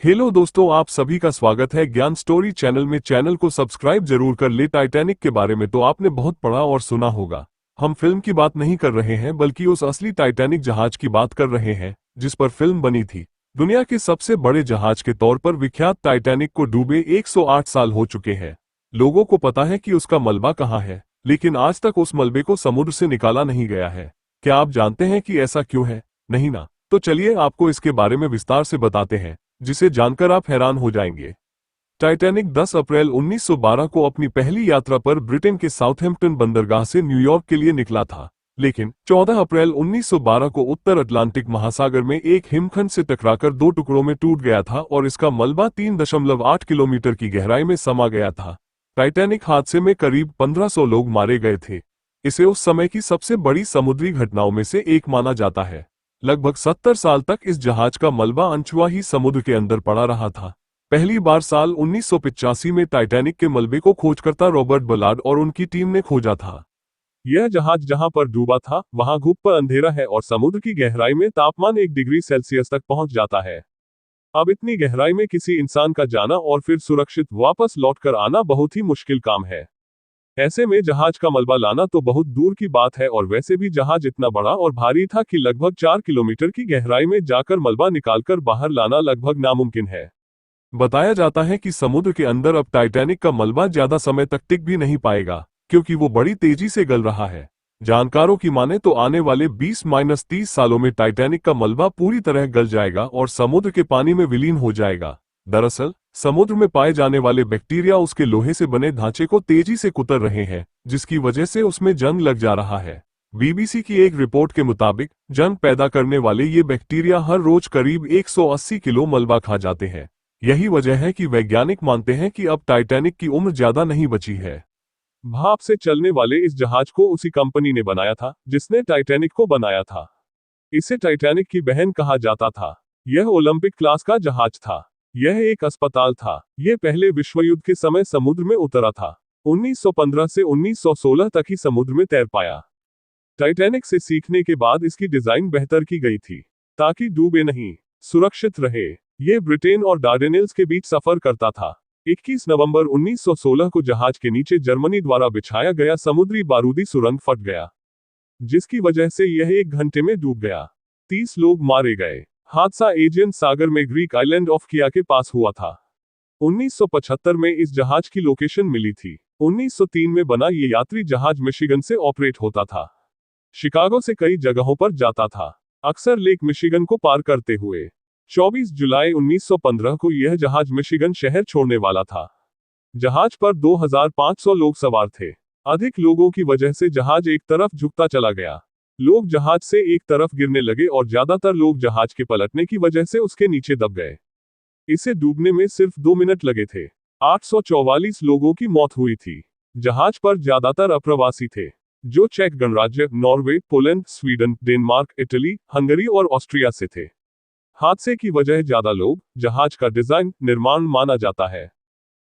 Hello दोस्तों, आप सभी का स्वागत है ज्ञान स्टोरी चैनल में। चैनल को सब्सक्राइब जरूर कर ले। टाइटैनिक के बारे में तो आपने बहुत पढ़ा और सुना होगा। हम फिल्म की बात नहीं कर रहे हैं, बल्कि उस असली टाइटैनिक जहाज की बात कर रहे हैं जिस पर फिल्म बनी थी। दुनिया के सबसे बड़े जहाज के तौर पर विख्यात टाइटैनिक को डूबे 108 साल हो चुके हैं। लोगों को पता है कि उसका मलबा कहाँ है, लेकिन आज तक उस मलबे को समुद्र से निकाला नहीं गया है। क्या आप जानते हैं कि ऐसा क्यों है? नहीं ना? तो चलिए आपको इसके बारे में विस्तार से बताते हैं, जिसे जानकर आप हैरान हो जाएंगे। टाइटैनिक 10 अप्रैल 1912 को अपनी पहली यात्रा पर ब्रिटेन के साउथहैम्पटन बंदरगाह से न्यूयॉर्क के लिए निकला था, लेकिन 14 अप्रैल 1912 को उत्तर अटलांटिक महासागर में एक हिमखंड से टकराकर दो टुकड़ों में टूट गया था और इसका मलबा 3.8 किलोमीटर की गहराई में समा गया था। टाइटैनिक हादसे में करीब 1500 लोग मारे गए थे। इसे उस समय की सबसे बड़ी समुद्री घटनाओं में से एक माना जाता है। लगभग 70 साल तक इस जहाज का मलबा अनछुआ ही समुद्र के अंदर पड़ा रहा था। पहली बार साल 1985 में टाइटैनिक के मलबे को खोजकर्ता रॉबर्ट बलार्ड और उनकी टीम ने खोजा था। यह जहाज जहां पर डूबा था वहां घुप पर अंधेरा है और समुद्र की गहराई में तापमान 1 डिग्री सेल्सियस तक पहुंच जाता है। अब इतनी गहराई में किसी इंसान का जाना और फिर सुरक्षित वापस लौटकर आना बहुत ही मुश्किल काम है। ऐसे में जहाज का मलबा लाना तो बहुत दूर की बात है, और वैसे भी जहाज इतना बड़ा और भारी था कि लगभग 4 किलोमीटर की गहराई में जाकर मलबा निकालकर बाहर लाना लगभग नामुमकिन है। बताया जाता है कि समुद्र के अंदर अब टाइटैनिक का मलबा ज्यादा समय तक टिक भी नहीं पाएगा, क्योंकि वो बड़ी तेजी से गल रहा है। जानकारों की माने तो आने वाले 20-30 सालों में टाइटैनिक का मलबा पूरी तरह गल जाएगा और समुद्र के पानी में विलीन हो जाएगा। दरअसल समुद्र में पाए जाने वाले बैक्टीरिया उसके लोहे से बने ढांचे को तेजी से कुतर रहे हैं, जिसकी वजह से उसमें जंग लग जा रहा है। बीबीसी की एक रिपोर्ट के मुताबिक जंग पैदा करने वाले ये बैक्टीरिया हर रोज करीब 180 किलो मलबा खा जाते हैं। यही वजह है कि वैज्ञानिक मानते हैं कि अब टाइटैनिक की उम्र ज्यादा नहीं बची है। भाप से चलने वाले इस जहाज को उसी कंपनी ने बनाया था जिसने टाइटैनिक को बनाया था। इसे टाइटैनिक की बहन कहा जाता था। यह ओलंपिक क्लास का जहाज था। यह एक अस्पताल था। यह पहले विश्व युद्ध के समय समुद्र में उतरा था। 1915 से 1916 तक ही समुद्र में तैर पाया। टाइटैनिक से सीखने के बाद इसकी डिजाइन बेहतर की गई थी ताकि डूबे नहीं, सुरक्षित रहे। यह ब्रिटेन और डार्डेनेल्स के बीच सफर करता था। 21 नवंबर 1916 को जहाज के नीचे जर्मनी द्वारा बिछाया गया समुद्री बारूदी सुरंग फट गया, जिसकी वजह से यह 1 घंटे में डूब गया। 30 लोग मारे गए। हादसा एजियन सागर में ग्रीक आइलैंड ऑफ किया के पास हुआ था। 1975 में इस जहाज की लोकेशन मिली थी। 1903 में बना ये यात्री जहाज मिशिगन से ऑपरेट होता था। शिकागो से कई जगहों पर जाता था, अक्सर लेक मिशिगन को पार करते हुए। 24 जुलाई 1915 को यह जहाज मिशिगन शहर छोड़ने वाला था। जहाज पर 2500 लोग सवार थे। अधिक लोगों की वजह से जहाज एक तरफ झुकता चला गया। लोग जहाज से एक तरफ गिरने लगे और ज्यादातर लोग जहाज के पलटने की वजह से उसके नीचे दब गए। इसे डूबने में सिर्फ 2 मिनट लगे थे। 844 लोगों की मौत हुई थी। जहाज पर ज्यादातर अप्रवासी थे, जो चेक गणराज्य, Norway, Poland, Sweden, Denmark, Italy, Hungary और ऑस्ट्रिया से थे। हादसे की वजह ज्यादा लोग, जहाज का डिजाइन, निर्माण माना जाता है।